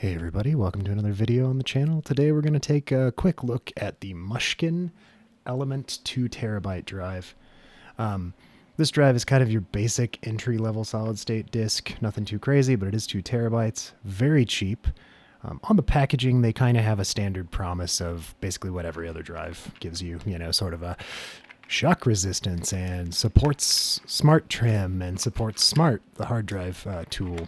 Hey everybody, welcome to another video on the channel. Today we're going to take a quick look at the Mushkin Element 2 terabyte drive. This drive is kind of your basic entry-level solid-state disk. Nothing too crazy, but it is 2 terabytes. Very cheap. On the packaging, they kind of have a standard promise of basically what every other drive gives you. You know, sort of a shock resistance and supports smart trim and supports smart, the hard drive tool.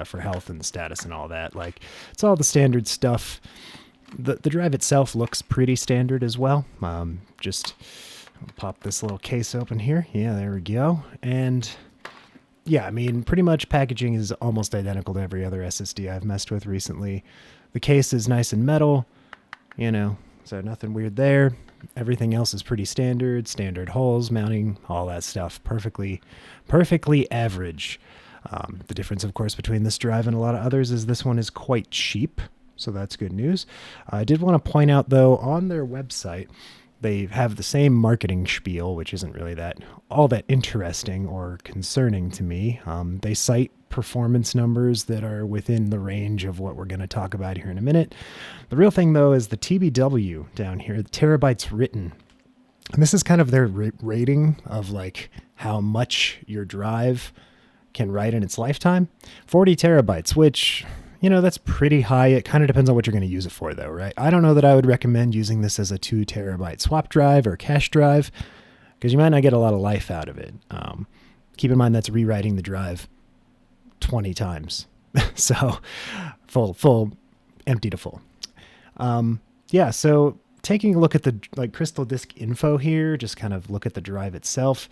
For health and status and all that. Like, it's all the standard stuff. The drive itself looks pretty standard as well. Just pop this little case open here. Yeah, there we go. And yeah, I mean, pretty much packaging is almost identical to every other SSD I've messed with recently. The case is nice and metal, you know, so nothing weird there. Everything else is pretty standard holes, mounting, all that stuff. Perfectly average. The difference, of course, between this drive and a lot of others is this one is quite cheap, so that's good news. I did want to point out, though, on their website, they have the same marketing spiel, which isn't really all that interesting or concerning to me. They cite performance numbers that are within the range of what we're going to talk about here in a minute. The real thing, though, is the TBW down here, the terabytes written. And this is kind of their rating of like how much your drive can write in its lifetime. 40 terabytes, which, you know, that's pretty high. It kind of depends on what you're going to use it for, though, right? I don't know that I would recommend using this as a 2 terabyte swap drive or cache drive, because you might not get a lot of life out of it. Keep in mind that's rewriting the drive 20 times. So full, empty to full. Yeah, so taking a look at the crystal disk info here, just kind of look at the drive itself.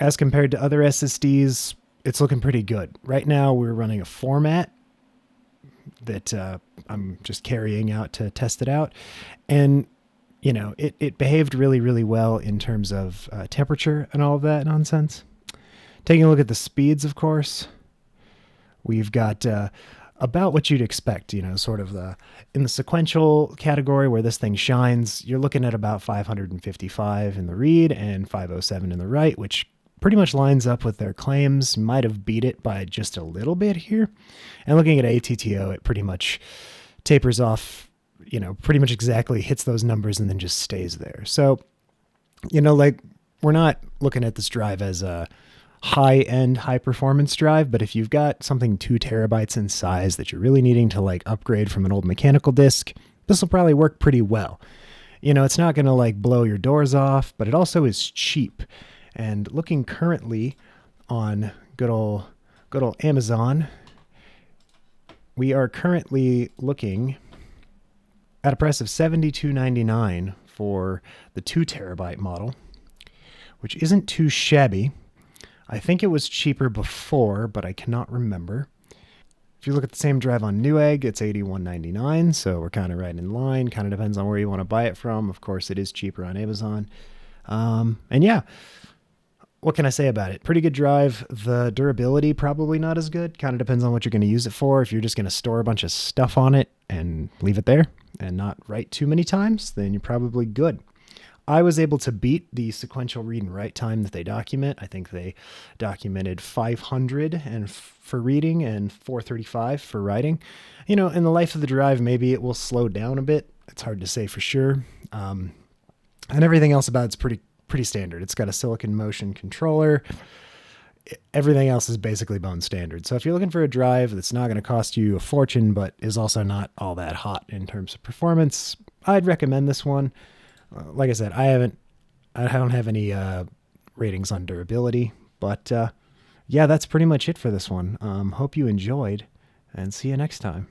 As compared to other SSDs, it's looking pretty good. Right now, we're running a format that I'm just carrying out to test it out. And, you know, it behaved really well in terms of temperature and all of that nonsense. Taking a look at the speeds, of course, we've got about what you'd expect, you know, sort of in the sequential category where this thing shines, you're looking at about 555 in the read and 507 in the write, which pretty much lines up with their claims. Might have beat it by just a little bit here. And looking at ATTO, it pretty much tapers off, you know, pretty much exactly hits those numbers and then just stays there. So, you know, like, we're not looking at this drive as a high-end, high-performance drive, but if you've got something 2 terabytes in size that you're really needing to, like, upgrade from an old mechanical disk, this will probably work pretty well. You know, it's not going to, like, blow your doors off, but it also is cheap. And looking currently on good old Amazon, we are currently looking at a price of $72.99 for the 2 terabyte model, which isn't too shabby. I think it was cheaper before, but I cannot remember. If you look at the same drive on Newegg, it's $81.99, so we're kind of right in line. Kind of depends on where you want to buy it from. Of course, it is cheaper on Amazon. And yeah, what can I say about it? Pretty good drive. The durability, probably not as good. Kind of depends on what you're going to use it for. If you're just going to store a bunch of stuff on it and leave it there and not write too many times, then you're probably good. I was able to beat the sequential read and write time that they document. I think they documented 500 for reading and 435 for writing. You know, in the life of the drive, maybe it will slow down a bit. It's hard to say for sure. And everything else about it's pretty standard. It's got a Silicon Motion controller. Everything else is basically bone standard. So if you're looking for a drive that's not going to cost you a fortune, but is also not all that hot in terms of performance, I'd recommend this one. Like I said, I don't have any ratings on durability, but yeah, that's pretty much it for this one. Hope you enjoyed, and see you next time.